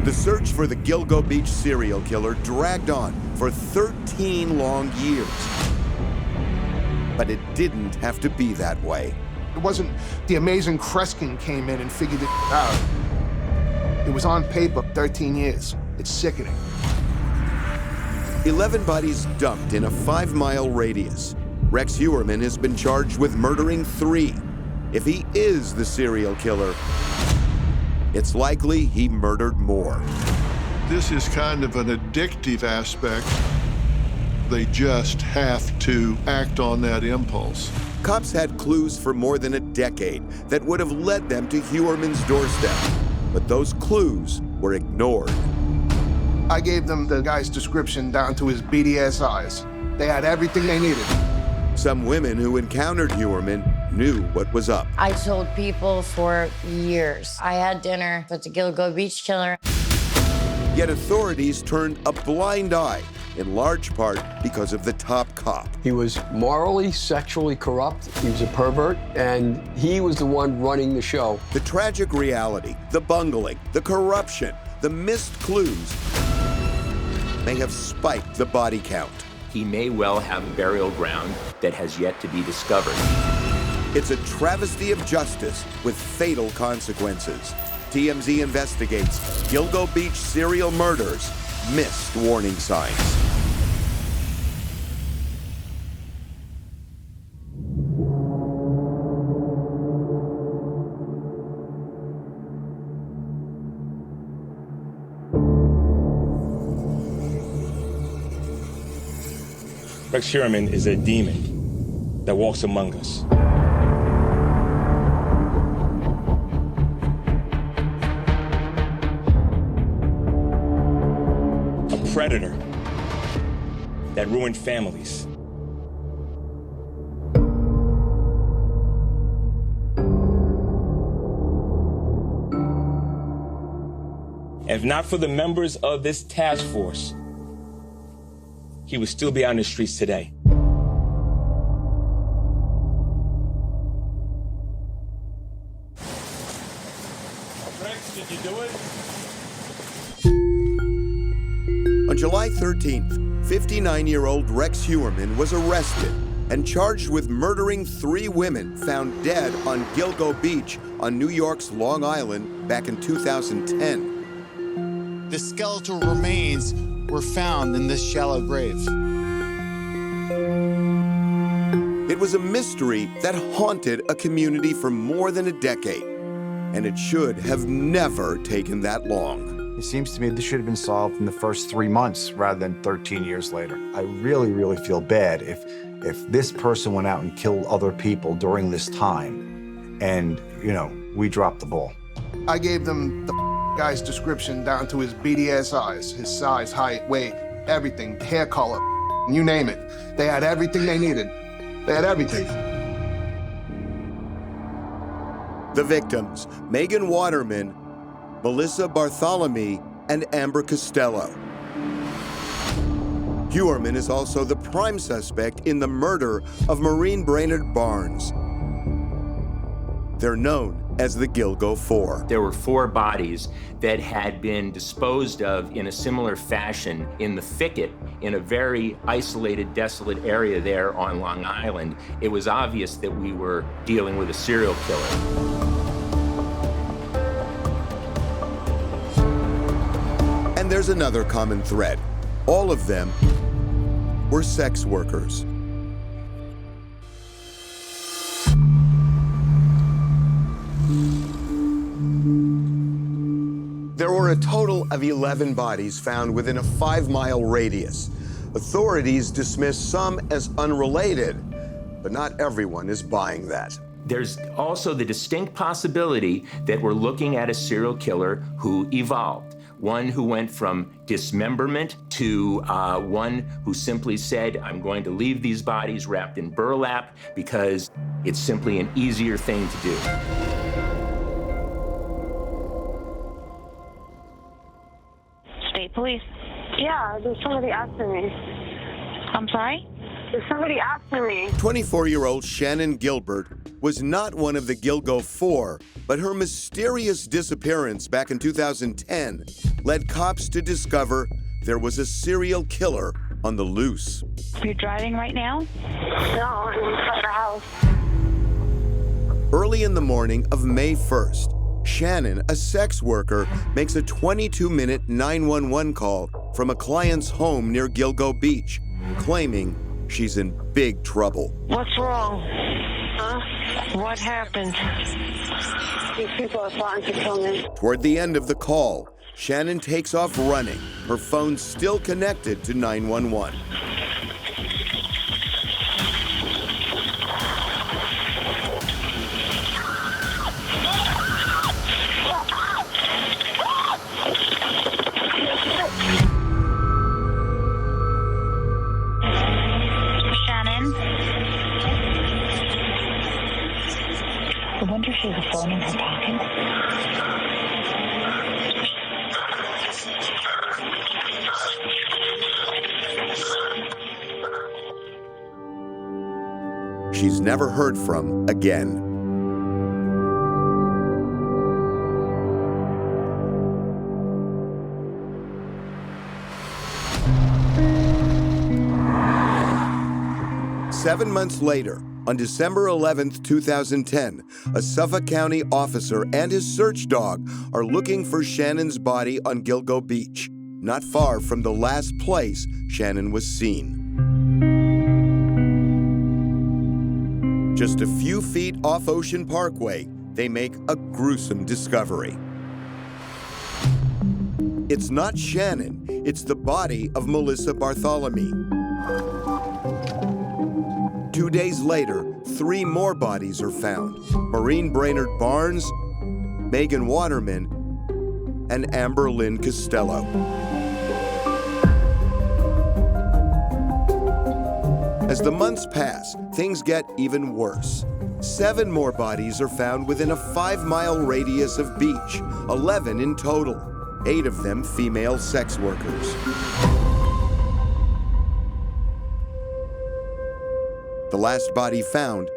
The search for the Gilgo Beach serial killer dragged on for 13 long years. But it didn't have to be that way. It wasn't the amazing Kreskin came in and figured it out. It was on paper, 13 years. It's sickening. 11 bodies dumped in a 5-mile radius. Rex Heuermann has been charged with murdering 3. If he is the serial killer, it's likely he murdered more. This is kind of an addictive aspect. They just have to act on that impulse. Cops had clues for more than a decade that would have led them to Heuermann's doorstep, but those clues were ignored. I gave them the guy's description down to his beady ass eyes. They had everything they needed. Some women who encountered Heuermann knew what was up. I told people for years I had dinner with the Gilgo Beach killer. Yet authorities turned a blind eye, in large part because of the top cop. He was morally, sexually corrupt. He was a pervert, and he was the one running the show. The tragic reality, the bungling, the corruption, the missed clues may have spiked the body count. He may well have a burial ground that has yet to be discovered. It's a travesty of justice with fatal consequences. TMZ investigates Gilgo Beach serial murders, missed warning signs. Rex Heuermann is a demon that walks among us. A predator that ruined families. If not for the members of this task force, he would still be out in the streets today. Rex, did you do it? On July 13th, 59-year-old Rex Heuermann was arrested and charged with murdering 3 women found dead on Gilgo Beach on New York's Long Island back in 2010. The skeletal remains were found in this shallow grave. It was a mystery that haunted a community for more than a decade, and it should have never taken that long. It seems to me this should have been solved in the first 3 months rather than 13 years later. I really, really feel bad if this person went out and killed other people during this time and, you know, we dropped the ball. I gave them the guy's description down to his beady ass eyes, his size, height, weight, everything, hair color, you name it. They had everything they needed. They had everything. The victims, Megan Waterman, Melissa Bartholomew, and Amber Costello. Heuermann is also the prime suspect in the murder of Maureen Brainerd Barnes. They're known as the Gilgo Four. There were 4 bodies that had been disposed of in a similar fashion in the thicket in a very isolated, desolate area there on Long Island. It was obvious that we were dealing with a serial killer. And there's another common thread. All of them were sex workers. There were a total of 11 bodies found within a 5-mile radius. Authorities dismiss some as unrelated, but not everyone is buying that. There's also the distinct possibility that we're looking at a serial killer who evolved. One who went from dismemberment to one who simply said, I'm going to leave these bodies wrapped in burlap because it's simply an easier thing to do. State police. Yeah, there's somebody after me. I'm sorry? There's somebody after me. 24-year-old Shannon Gilbert was not one of the Gilgo Four, but her mysterious disappearance back in 2010 led cops to discover there was a serial killer on the loose. You're driving right now? No, I'm inside the house. Early in the morning of May 1st, Shannon, a sex worker, makes a 22-minute 911 call from a client's home near Gilgo Beach, claiming she's in big trouble. What's wrong? Huh? What happened? These people are plotting to kill me. Toward the end of the call, Shannon takes off running, her phone still connected to 911. I wonder if she has a phone in her pocket. She's never heard from again. Seven months later, on December 11th, 2010, a Suffolk County officer and his search dog are looking for Shannon's body on Gilgo Beach, not far from the last place Shannon was seen. Just a few feet off Ocean Parkway, they make a gruesome discovery. It's not Shannon, it's the body of Melissa Bartholomew. 2 days later, 3 more bodies are found. Maureen Brainerd Barnes, Megan Waterman, and Amber Lynn Costello. As the months pass, things get even worse. 7 more bodies are found within a 5-mile radius of beach, 11 in total, 8 of them female sex workers. The last body found,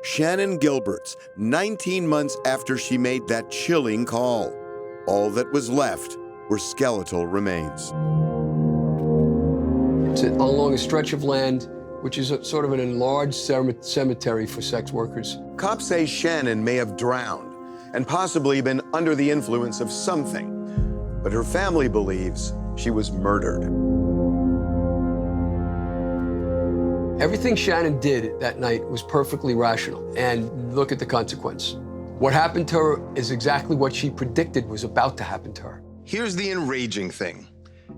Shannon Gilbert's, 19 months after she made that chilling call. All that was left were skeletal remains. It's along a stretch of land, which is sort of an enlarged cemetery for sex workers. Cops say Shannon may have drowned and possibly been under the influence of something, but her family believes she was murdered. Everything Shannon did that night was perfectly rational, and look at the consequence. What happened to her is exactly what she predicted was about to happen to her. Here's the enraging thing.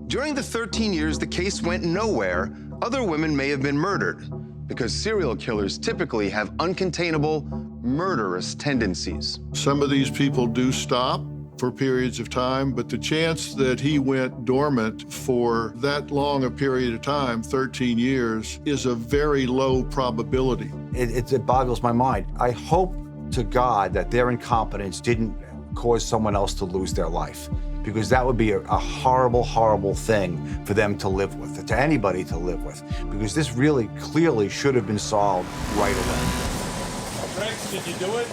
During the 13 years the case went nowhere, other women may have been murdered, because serial killers typically have uncontainable, murderous tendencies. Some of these people do stop for periods of time, but the chance that he went dormant for that long a period of time, 13 years, is a very low probability. It boggles my mind. I hope to God that their incompetence didn't cause someone else to lose their life, because that would be a horrible, horrible thing for them to live with, to anybody to live with, because this really clearly should have been solved right away. Rex, did you do it?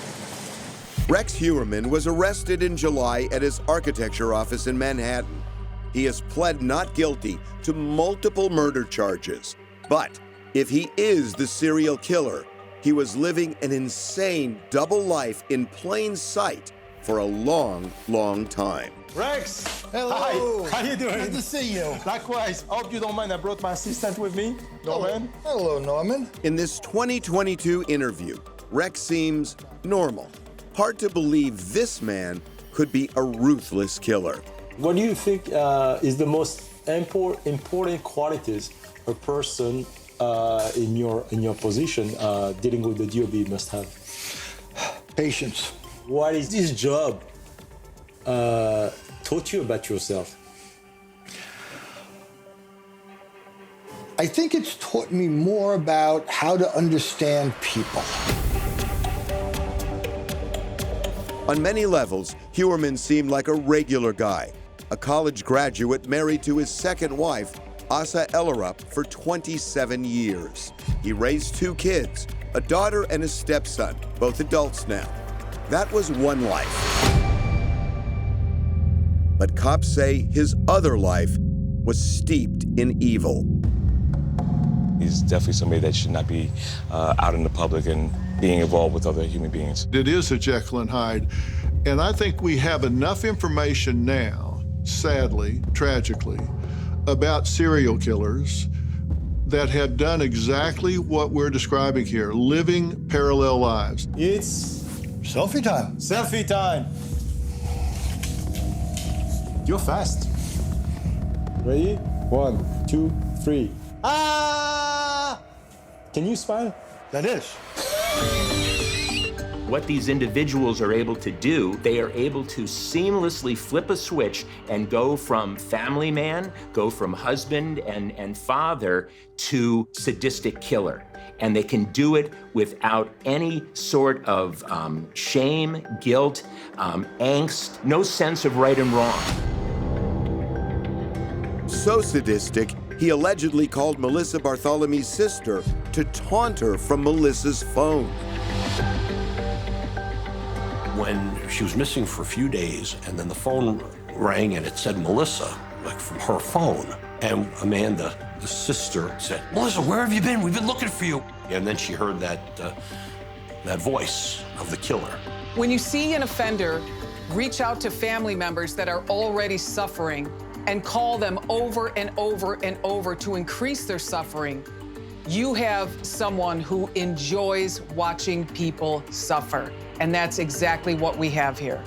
Rex Heuermann was arrested in July at his architecture office in Manhattan. He has pled not guilty to multiple murder charges. But if he is the serial killer, he was living an insane double life in plain sight for a long, long time. Rex! Hello! Hi, how you doing? Good to see you. Likewise. I hope you don't mind I brought my assistant with me, Norman. Hello, Norman. In this 2022 interview, Rex seems normal. Hard to believe this man could be a ruthless killer. What do you think is the most important qualities a person in your position dealing with the DOB must have? Patience. What is this job taught you about yourself? I think it's taught me more about how to understand people. On many levels, Heuermann seemed like a regular guy, a college graduate married to his second wife, Asa Ellerup for 27 years. He raised 2 kids, a daughter and a stepson, both adults now. That was one life. But cops say his other life was steeped in evil. He's definitely somebody that should not be out in the public and being involved with other human beings. It is a Jekyll and Hyde, and I think we have enough information now, sadly, tragically, about serial killers that have done exactly what we're describing here, living parallel lives. It's selfie time. Selfie time. You're fast. Ready? 1, 2, 3. Ah! Can you smile? That is. What these individuals are able to do, they are able to seamlessly flip a switch and go from family man, go from husband and father to sadistic killer. And they can do it without any sort of shame, guilt, angst, no sense of right and wrong. So sadistic, he allegedly called Melissa Bartholomew's sister to taunt her from Melissa's phone. When she was missing for a few days, and then the phone rang and it said Melissa, like from her phone. And Amanda, the sister, said, "Melissa, where have you been? We've been looking for you." And then she heard that voice of the killer. When you see an offender, reach out to family members that are already suffering and call them over and over and over to increase their suffering. You have someone who enjoys watching people suffer. And that's exactly what we have here.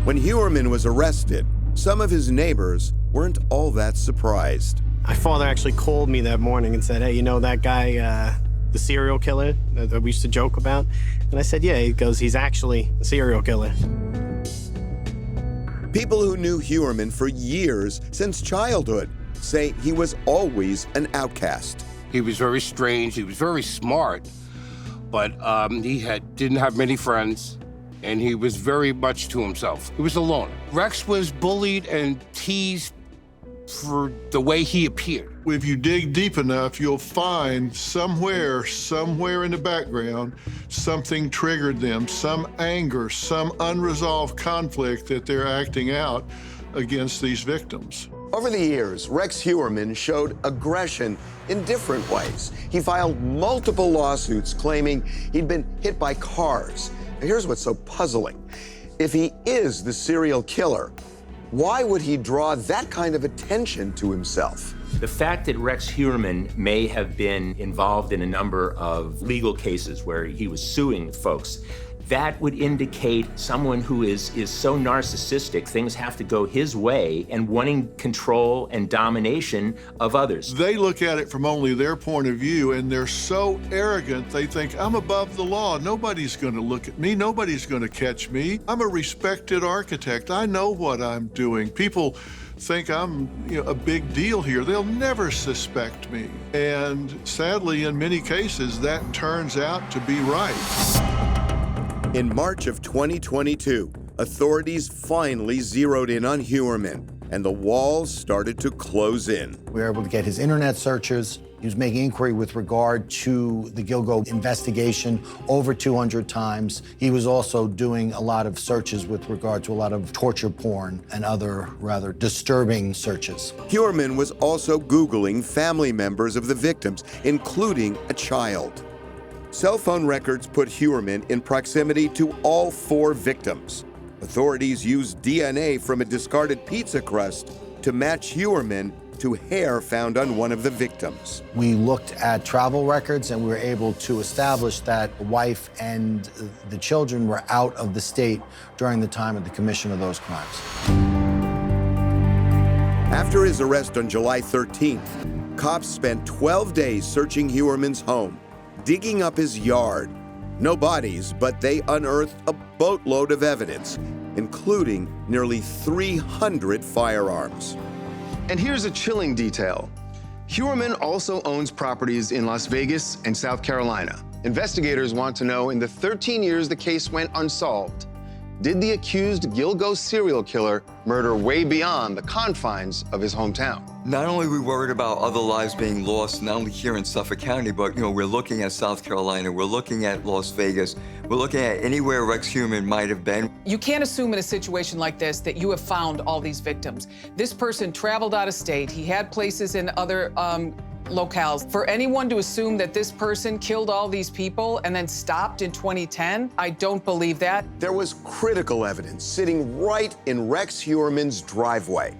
When Heuermann was arrested, some of his neighbors weren't all that surprised. My father actually called me that morning and said, "Hey, you know that guy, the serial killer that we used to joke about?" And I said, "Yeah." He goes, "He's actually a serial killer." People who knew Heuermann for years, since childhood, say he was always an outcast. He was very strange. He was very smart, but he didn't have many friends, and he was very much to himself. He was a loner. Rex was bullied and teased for the way he appeared. If you dig deep enough, you'll find somewhere in the background, something triggered them, some anger, some unresolved conflict that they're acting out against these victims. Over the years, Rex Heuermann showed aggression in different ways. He filed multiple lawsuits claiming he'd been hit by cars. Now, here's what's so puzzling. If he is the serial killer, why would he draw that kind of attention to himself? The fact that Rex Heuermann may have been involved in a number of legal cases where he was suing folks, that would indicate someone who is so narcissistic, things have to go his way, and wanting control and domination of others. They look at it from only their point of view, and they're so arrogant, they think, I'm above the law. Nobody's going to look at me. Nobody's going to catch me. I'm a respected architect. I know what I'm doing. People think I'm a big deal here. They'll never suspect me. And sadly, in many cases, that turns out to be right. In March of 2022, authorities finally zeroed in on Heuermann, and the walls started to close in. We were able to get his internet searches. He was making inquiry with regard to the Gilgo investigation over 200 times. He was also doing a lot of searches with regard to a lot of torture porn and other rather disturbing searches. Heuermann was also Googling family members of the victims, including a child. Cell phone records put Heuermann in proximity to all 4 victims. Authorities used DNA from a discarded pizza crust to match Heuermann to hair found on one of the victims. We looked at travel records and we were able to establish that the wife and the children were out of the state during the time of the commission of those crimes. After his arrest on July 13th, cops spent 12 days searching Heuermann's home, digging up his yard. No bodies, but they unearthed a boatload of evidence, including nearly 300 firearms. And here's a chilling detail. Heuermann also owns properties in Las Vegas and South Carolina. Investigators want to know, in the 13 years the case went unsolved, did the accused Gilgo serial killer murder way beyond the confines of his hometown? Not only are we worried about other lives being lost, not only here in Suffolk County, but we're looking at South Carolina, we're looking at Las Vegas, we're looking at anywhere Rex Heuermann might have been. You can't assume in a situation like this that you have found all these victims. This person traveled out of state. He had places in other locales. For anyone to assume that this person killed all these people and then stopped in 2010, I don't believe that. There was critical evidence sitting right in Rex Heuermann's driveway.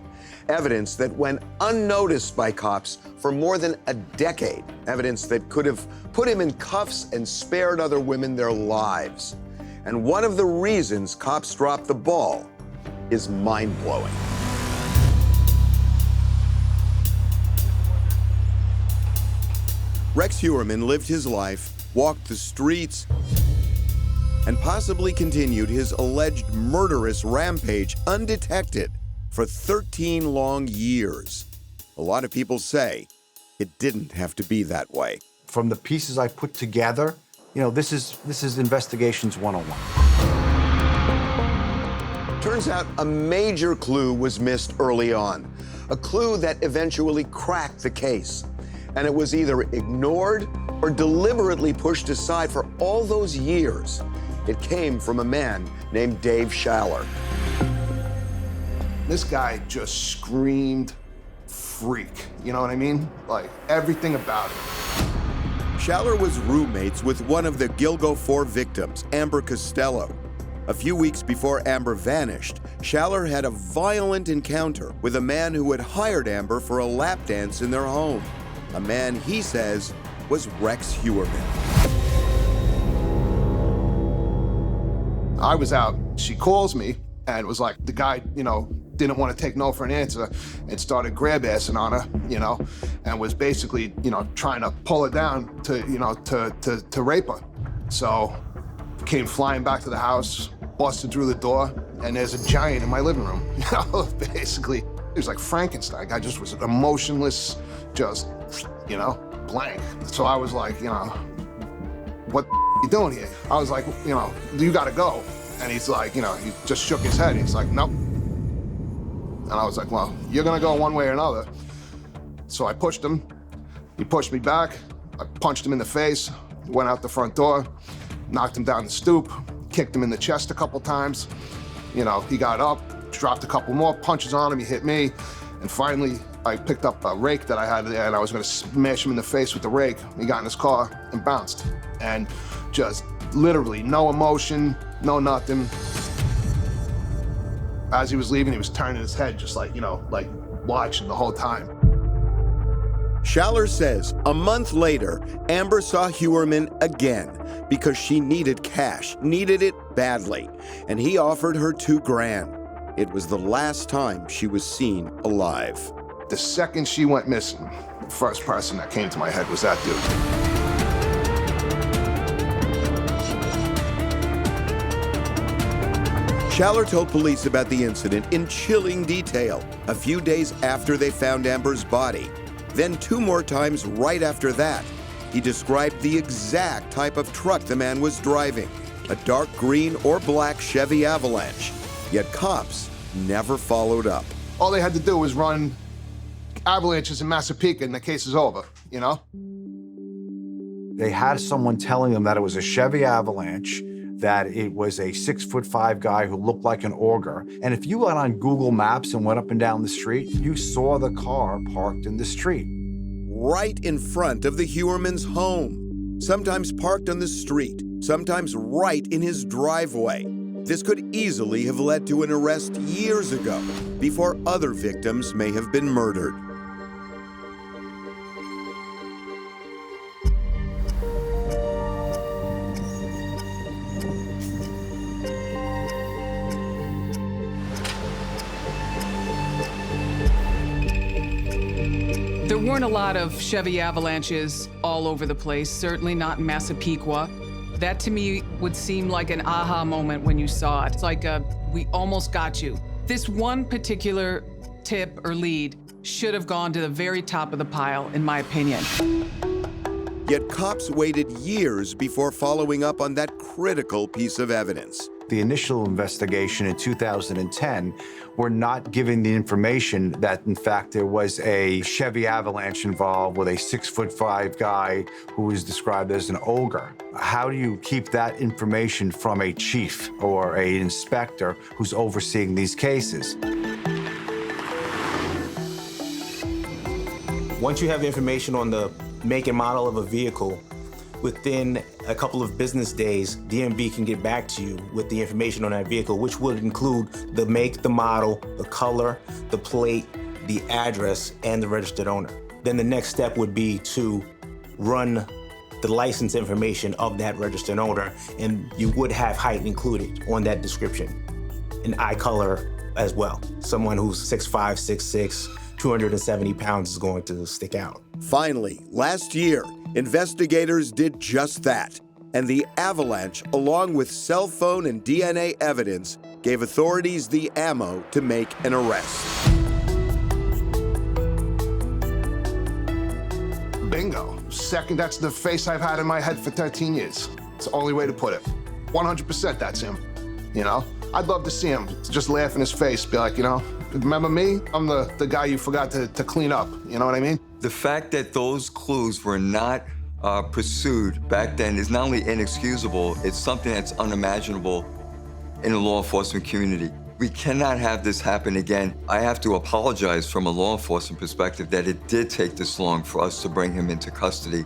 Evidence that went unnoticed by cops for more than a decade. Evidence that could have put him in cuffs and spared other women their lives. And one of the reasons cops dropped the ball is mind-blowing. Rex Heuermann lived his life, walked the streets, and possibly continued his alleged murderous rampage undetected for 13 long years. A lot of people say it didn't have to be that way. From the pieces I put together, this is investigations 101. Turns out a major clue was missed early on, a clue that eventually cracked the case. And it was either ignored or deliberately pushed aside for all those years. It came from a man named Dave Schaller. This guy just screamed freak, you know what I mean? Like, everything about it. Schaller was roommates with one of the Gilgo Four victims, Amber Costello. A few weeks before Amber vanished, Schaller had a violent encounter with a man who had hired Amber for a lap dance in their home. A man he says was Rex Heuermann. I was out. She calls me and was like, the guy, didn't want to take no for an answer and started grab-assing on her, and was basically, trying to pull her down to rape her. So came flying back to the house, busted through the door, and there's a giant in my living room. Basically, it was like Frankenstein. I just was emotionless, just, blank. So I was like, what you doing here? I was like, you gotta go. And he's like, he just shook his head. He's like, nope. And I was like, well, you're gonna go one way or another. So I pushed him. He pushed me back. I punched him in the face, went out the front door, knocked him down the stoop, kicked him in the chest a couple times. He got up, dropped a couple more punches on him. He hit me. And finally, I picked up a rake that I had there, and I was gonna smash him in the face with the rake. He got in his car and bounced. And just literally no emotion, no nothing. As he was leaving, he was turning his head, just like watching the whole time. Schaller says a month later, Amber saw Heuermann again because she needed cash, needed it badly, and he offered her $2,000. It was the last time she was seen alive. The second she went missing, the first person that came to my head was that dude. Schaller told police about the incident in chilling detail a few days after they found Amber's body. Then 2 more times right after that. He described the exact type of truck the man was driving, a dark green or black Chevy Avalanche. Yet cops never followed up. All they had to do was run avalanches in Massapequa and the case is over, They had someone telling them that it was a Chevy Avalanche, that it was a 6'5" guy who looked like an auger. And if you went on Google Maps and went up and down the street, you saw the car parked in the street. Right in front of the Heuermann's home. Sometimes parked on the street, sometimes right in his driveway. This could easily have led to an arrest years ago, before other victims may have been murdered. There weren't a lot of Chevy Avalanches all over the place, certainly not in Massapequa. That to me would seem like an aha moment when you saw it. It's like we almost got you. This one particular tip or lead should have gone to the very top of the pile, in my opinion. Yet cops waited years before following up on that critical piece of evidence. The initial investigation in 2010 were not giving the information that, in fact, there was a Chevy Avalanche involved with a 6'5" guy who was described as an ogre. How do you keep that information from a chief or an inspector who's overseeing these cases? Once you have information on the make and model of a vehicle, within a couple of business days, DMV can get back to you with the information on that vehicle, which would include the make, the model, the color, the plate, the address, and the registered owner. Then the next step would be to run the license information of that registered owner, and you would have height included on that description. An eye color as well. Someone who's 6'5", 6'6", 270 pounds is going to stick out. Finally, last year, investigators did just that. And the avalanche, along with cell phone and DNA evidence, gave authorities the ammo to make an arrest. Bingo. Second, that's the face I've had in my head for 13 years. It's the only way to put it. 100% that's him, you know? I'd love to see him just laugh in his face, be like, you know, remember me? I'm the guy you forgot to clean up, you know what I mean? The fact that those clues were not pursued back then is not only inexcusable, it's something that's unimaginable in the law enforcement community. We cannot have this happen again. I have to apologize from a law enforcement perspective that it did take this long for us to bring him into custody.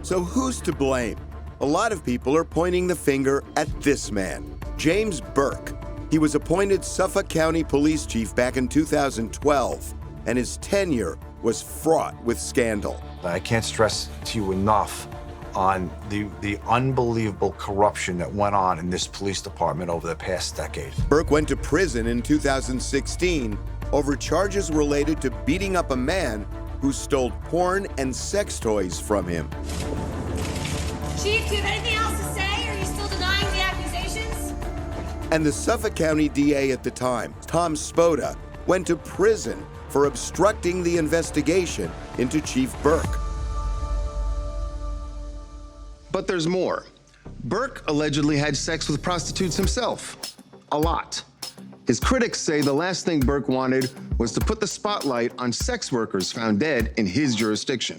So who's to blame? A lot of people are pointing the finger at this man, James Burke. He was appointed Suffolk County Police Chief back in 2012, and his tenure was fraught with scandal. I can't stress to you enough on the unbelievable corruption that went on in this police department over the past decade. Burke went to prison in 2016 over charges related to beating up a man who stole porn and sex toys from him. Chief, do you have anything else to say, or are you still denying the accusations? And the Suffolk County DA at the time, Tom Spoda, went to prison for obstructing the investigation into Chief Burke. But there's more. Burke allegedly had sex with prostitutes himself. A lot. His critics say the last thing Burke wanted was to put the spotlight on sex workers found dead in his jurisdiction.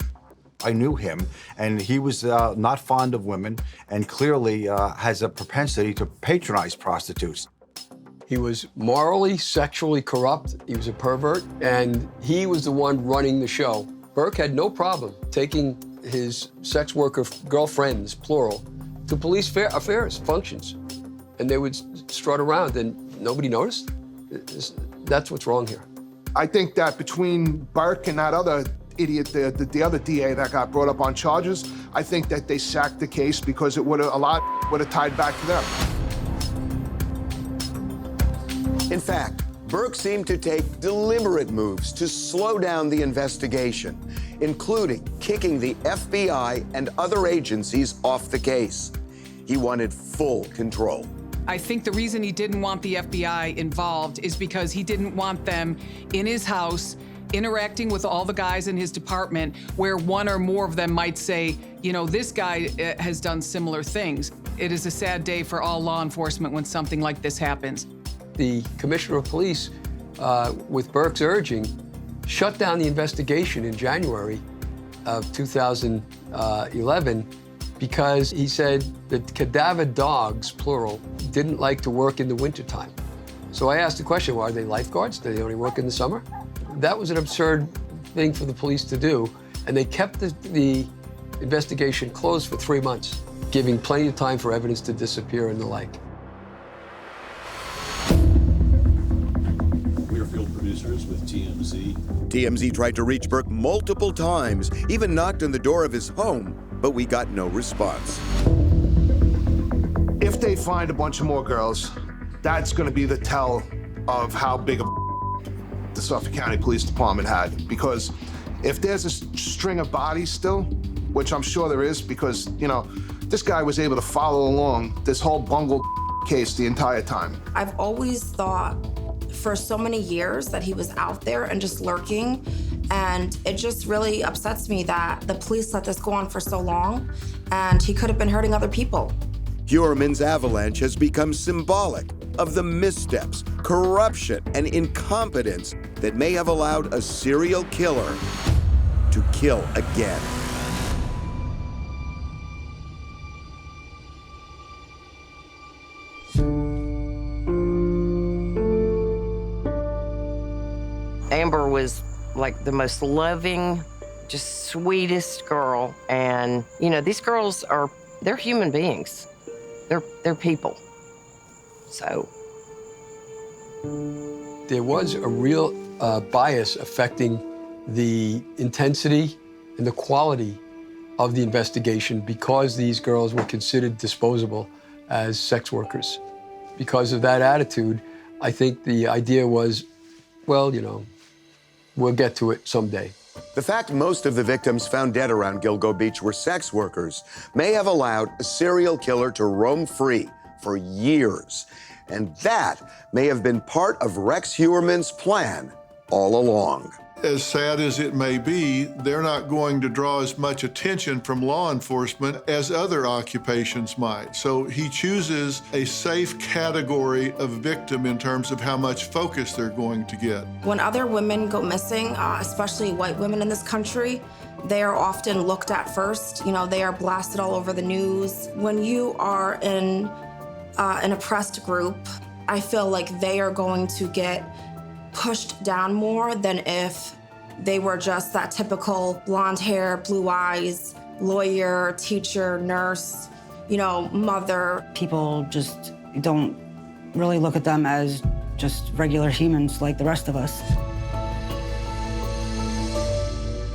I knew him, and he was not fond of women, and clearly has a propensity to patronize prostitutes. He was morally, sexually corrupt. He was a pervert, and he was the one running the show. Burke had no problem taking his sex worker girlfriends, plural, to police affairs, functions. And they would strut around, and nobody noticed. That's what's wrong here. I think that between Burke and that other idiot, the other DA that got brought up on charges, I think that they sacked the case because a lot would have tied back to them. In fact, Burke seemed to take deliberate moves to slow down the investigation, including kicking the FBI and other agencies off the case. He wanted full control. I think the reason he didn't want the FBI involved is because he didn't want them in his house interacting with all the guys in his department where one or more of them might say, you know, this guy has done similar things. It is a sad day for all law enforcement when something like this happens. The commissioner of police, with Burke's urging, shut down the investigation in January of 2011 because he said that cadaver dogs, plural, didn't like to work in the wintertime. So I asked the question, well, are they lifeguards? Do they only work in the summer? That was an absurd thing for the police to do, and they kept the investigation closed for 3 months, giving plenty of time for evidence to disappear and the like. We're field producers with TMZ. TMZ tried to reach Burke multiple times, even knocked on the door of his home, but we got no response. If they find a bunch of more girls, that's going to be the tell of how big of the Suffolk County Police Department had. Because if there's a string of bodies still, which I'm sure there is, because, you know, This guy was able to follow along this whole bungled case the entire time. I've always thought for so many years that he was out there and just lurking, and it just really upsets me that the police let this go on for so long, and he could have been hurting other people. Heuermann's avalanche has become symbolic of the missteps, corruption, and incompetence that may have allowed a serial killer to kill again. Amber was like the most loving, just sweetest girl. And, you know, these girls they're human beings. They're people. So. There was a real bias affecting the intensity and the quality of the investigation because these girls were considered disposable as sex workers. Because of that attitude, I think the idea was, well, you know, we'll get to it someday. The fact most of the victims found dead around Gilgo Beach were sex workers may have allowed a serial killer to roam free for years. And that may have been part of Rex Heuermann's plan all along. As sad as it may be, they're not going to draw as much attention from law enforcement as other occupations might. So he chooses a safe category of victim in terms of how much focus they're going to get. When other women go missing, especially white women in this country, they are often looked at first. You know, they are blasted all over the news. When you are in an oppressed group, I feel like they are going to get pushed down more than if they were just that typical blonde hair, blue eyes, lawyer, teacher, nurse, you know, mother. People just don't really look at them as just regular humans like the rest of us.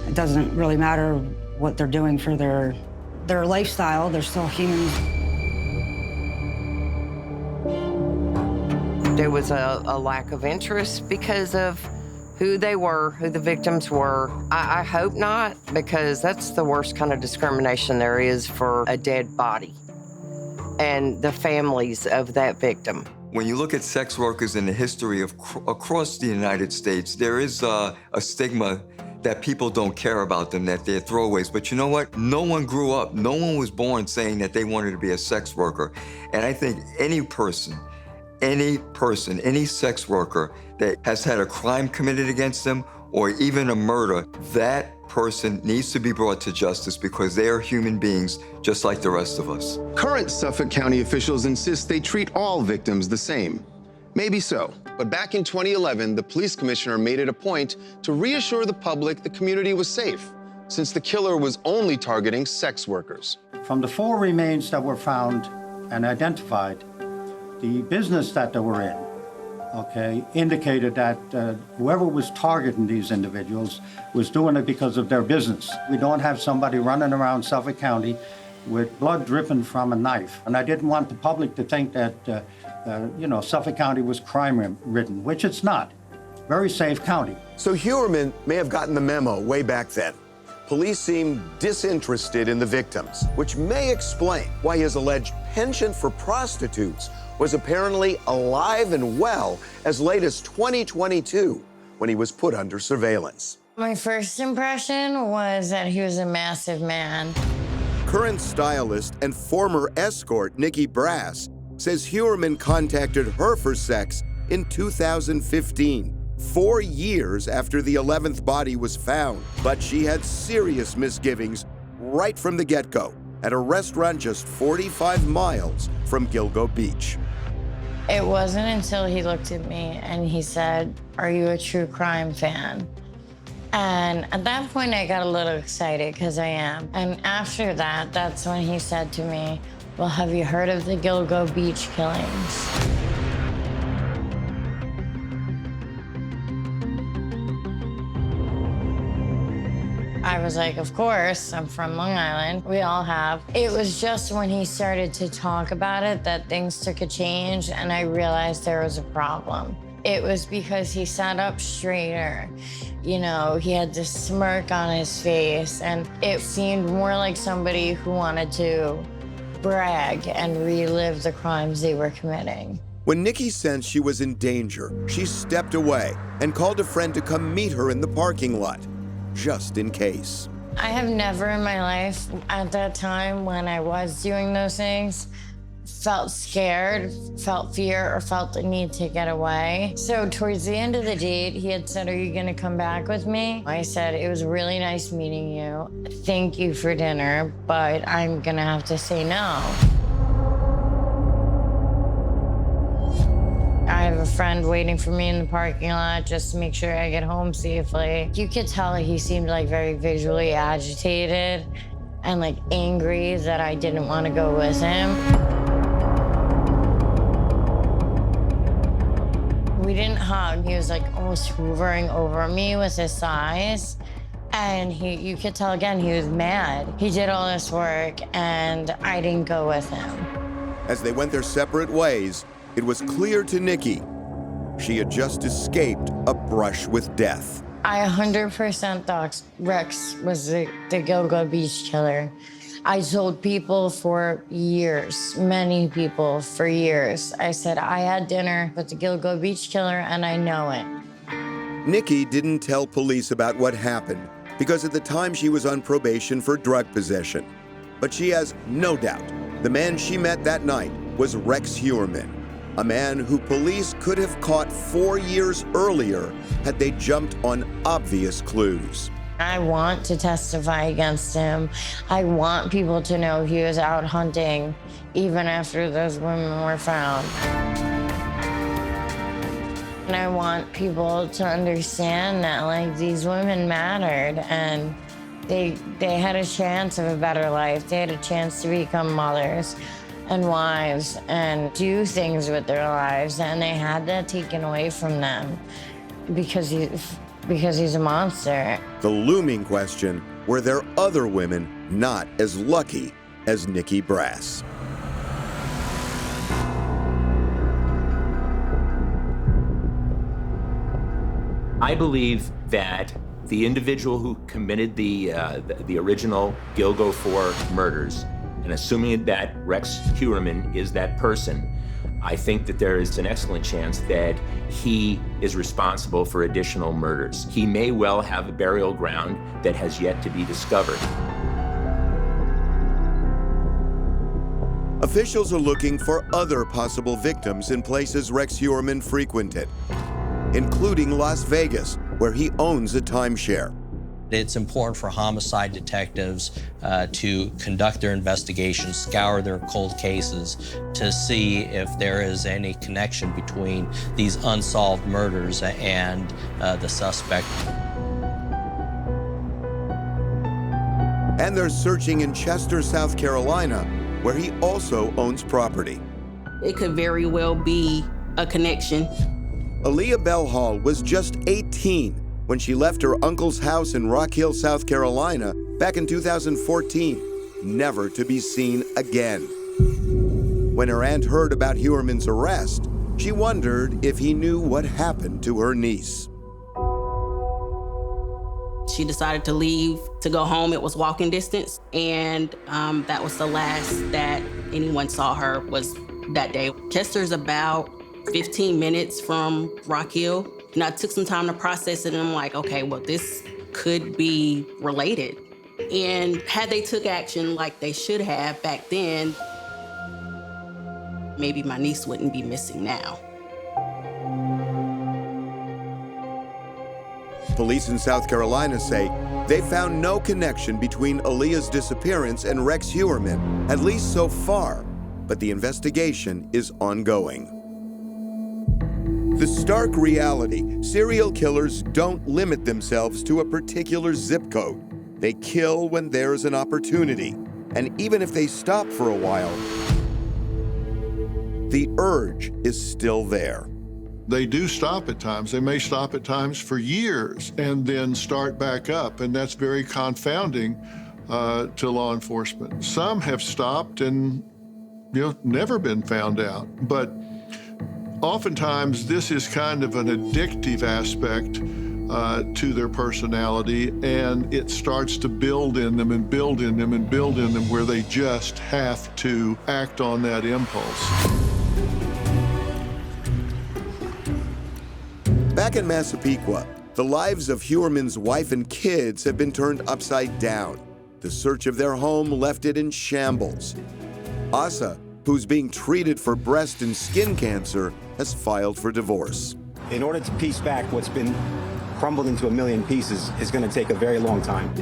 It doesn't really matter what they're doing for their lifestyle, they're still humans. There was a lack of interest because of who they were, who the victims were. I hope not, because that's the worst kind of discrimination there is for a dead body and the families of that victim. When you look at sex workers in the history of across the United States, there is a stigma that people don't care about them, that they're throwaways. But you know what? No one grew up, no one was born saying that they wanted to be a sex worker. And I think any person, any sex worker that has had a crime committed against them or even a murder, that person needs to be brought to justice because they are human beings just like the rest of us. Current Suffolk County officials insist they treat all victims the same. Maybe so, but back in 2011, the police commissioner made it a point to reassure the public the community was safe, since the killer was only targeting sex workers. From the 4 remains that were found and identified, the business that they were in, indicated that whoever was targeting these individuals was doing it because of their business. We don't have somebody running around Suffolk County with blood dripping from a knife. And I didn't want the public to think that, Suffolk County was crime-ridden, which it's not. Very safe county. So Heuermann may have gotten the memo way back then. Police seemed disinterested in the victims, which may explain why his alleged penchant for prostitutes was apparently alive and well as late as 2022, when he was put under surveillance. My first impression was that he was a massive man. Current stylist and former escort Nikki Brass says Heuermann contacted her for sex in 2015, 4 years after the 11th body was found. But she had serious misgivings right from the get-go at a restaurant just 45 miles from Gilgo Beach. It wasn't until he looked at me and he said, "Are you a true crime fan?" And at that point, I got a little excited, because I am. And after that, that's when he said to me, "Well, have you heard of the Gilgo Beach killings?" I was like, of course, I'm from Long Island. We all have. It was just when he started to talk about it that things took a change, and I realized there was a problem. It was because he sat up straighter. You know, he had this smirk on his face, and it seemed more like somebody who wanted to brag and relive the crimes they were committing. When Nikki sensed she was in danger, she stepped away and called a friend to come meet her in the parking lot, just in case. I have never in my life, at that time when I was doing those things, felt scared, felt fear, or felt the need to get away. So towards the end of the date, he had said, "Are you gonna come back with me?" I said, "It was really nice meeting you. Thank you for dinner, but I'm gonna have to say no." I have a friend waiting for me in the parking lot just to make sure I get home safely. You could tell he seemed like very visually agitated and like angry that I didn't want to go with him. We didn't hug. He was like almost hovering over me with his thighs. And you could tell again, he was mad. He did all this work and I didn't go with him. As they went their separate ways, it was clear to Nikki she had just escaped a brush with death. I 100% thought Rex was the Gilgo Beach killer. I told people for years, many people for years, I said, I had dinner with the Gilgo Beach killer and I know it. Nikki didn't tell police about what happened because at the time she was on probation for drug possession. But she has no doubt the man she met that night was Rex Heuermann, a man who police could have caught 4 years earlier had they jumped on obvious clues. I want to testify against him. I want people to know he was out hunting even after those women were found. And I want people to understand that like these women mattered and they had a chance of a better life. They had a chance to become mothers and wives and do things with their lives, and they had that taken away from them because he's a monster. The looming question, were there other women not as lucky as Nikki Brass? I believe that the individual who committed the original Gilgo Four murders, and assuming that Rex Heuermann is that person, I think that there is an excellent chance that he is responsible for additional murders. He may well have a burial ground that has yet to be discovered. Officials are looking for other possible victims in places Rex Heuermann frequented, including Las Vegas, where he owns a timeshare. It's important for homicide detectives to conduct their investigations, scour their cold cases to see if there is any connection between these unsolved murders and the suspect. And they're searching in Chester, South Carolina, where he also owns property. It could very well be a connection. Aaliyah Bell Hall was just 18 when she left her uncle's house in Rock Hill, South Carolina, back in 2014, never to be seen again. When her aunt heard about Heuermann's arrest, she wondered if he knew what happened to her niece. She decided to leave to go home. It was walking distance, and that was the last that anyone saw her was that day. Chester's about 15 minutes from Rock Hill. And I took some time to process it, and I'm like, okay, well, this could be related. And had they took action like they should have back then, maybe my niece wouldn't be missing now. Police in South Carolina say they found no connection between Aaliyah's disappearance and Rex Heuermann, at least so far, but the investigation is ongoing. The stark reality, serial killers don't limit themselves to a particular zip code. They kill when there's an opportunity. And even if they stop for a while, the urge is still there. They do stop at times. They may stop at times for years and then start back up, and that's very confounding to law enforcement. Some have stopped and never been found out, but oftentimes this is kind of an addictive aspect to their personality, and it starts to build in them and build in them and build in them where they just have to act on that impulse. Back in Massapequa, the lives of Heuermann's wife and kids have been turned upside down. The search of their home left it in shambles. Asa, who's being treated for breast and skin cancer, has filed for divorce. In order to piece back what's been crumbled into a million pieces is going to take a very long time.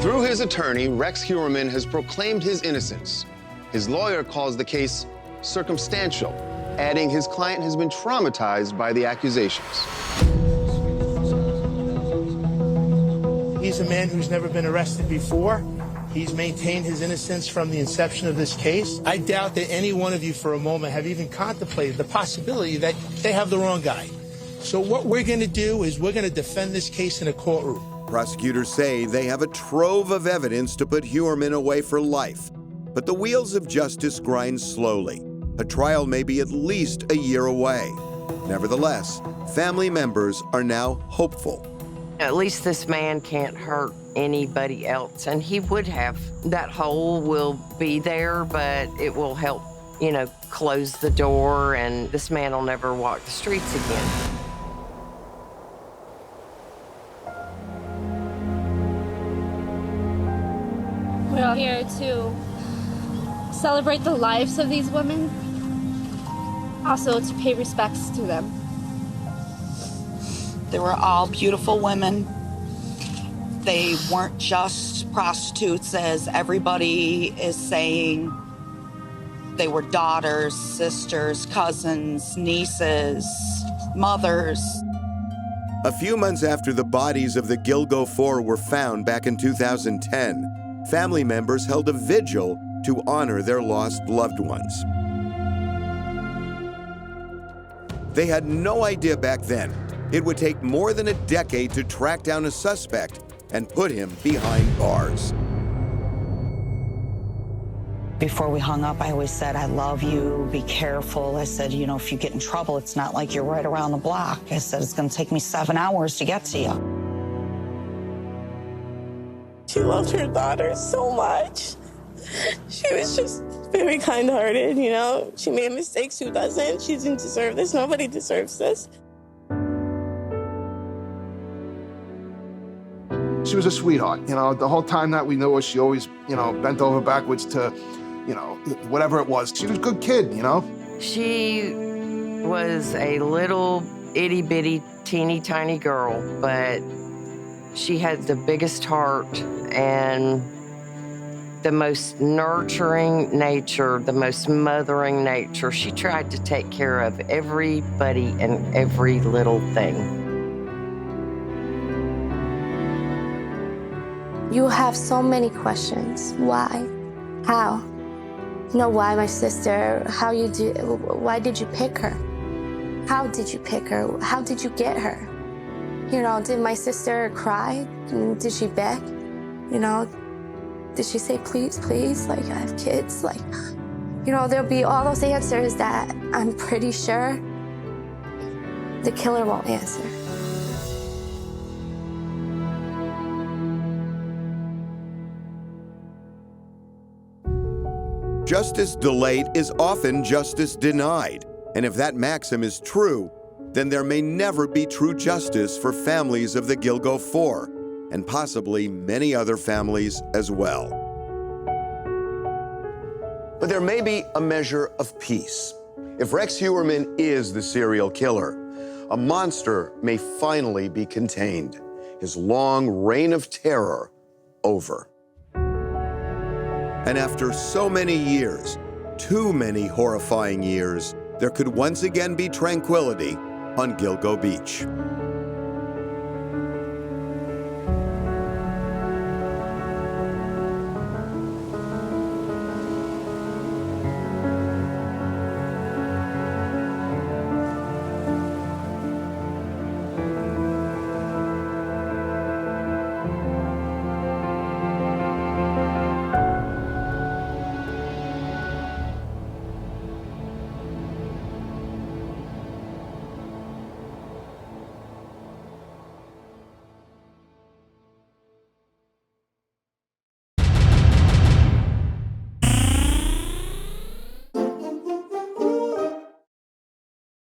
Through his attorney, Rex Heuermann has proclaimed his innocence. His lawyer calls the case circumstantial, adding his client has been traumatized by the accusations. He's a man who's never been arrested before. He's maintained his innocence from the inception of this case. I doubt that any one of you for a moment have even contemplated the possibility that they have the wrong guy. So what we're going to do is we're going to defend this case in a courtroom. Prosecutors say they have a trove of evidence to put Heuermann away for life. But the wheels of justice grind slowly. A trial may be at least a year away. Nevertheless, family members are now hopeful. At least this man can't hurt anybody else, and he would have. That hole will be there, but it will help, close the door, and this man will never walk the streets again. We're all here to celebrate the lives of these women, also to pay respects to them. They were all beautiful women. They weren't just prostitutes, as everybody is saying. They were daughters, sisters, cousins, nieces, mothers. A few months after the bodies of the Gilgo Four were found back in 2010, family members held a vigil to honor their lost loved ones. They had no idea back then it would take more than a decade to track down a suspect and put him behind bars. Before we hung up, I always said, I love you, be careful. I said, if you get in trouble, it's not like you're right around the block. I said, it's gonna take me 7 hours to get to you. She loved her daughter so much. She was just very kind-hearted, She made mistakes, who doesn't? She didn't deserve this. Nobody deserves this. She was a sweetheart. The whole time that we knew her, she always, bent over backwards to, whatever it was. She was a good kid, She was a little itty-bitty, teeny-tiny girl, but she had the biggest heart and the most nurturing nature, the most mothering nature. She tried to take care of everybody and every little thing. You have so many questions. Why? How? Why my sister? Why did you pick her? How did you pick her? How did you get her? Did my sister cry? Did she beg? Did she say, please, please, I have kids? There'll be all those answers that I'm pretty sure the killer won't answer. Justice delayed is often justice denied. And if that maxim is true, then there may never be true justice for families of the Gilgo Four, and possibly many other families as well. But there may be a measure of peace. If Rex Heuermann is the serial killer, a monster may finally be contained, his long reign of terror over. And after so many years, too many horrifying years, there could once again be tranquility on Gilgo Beach.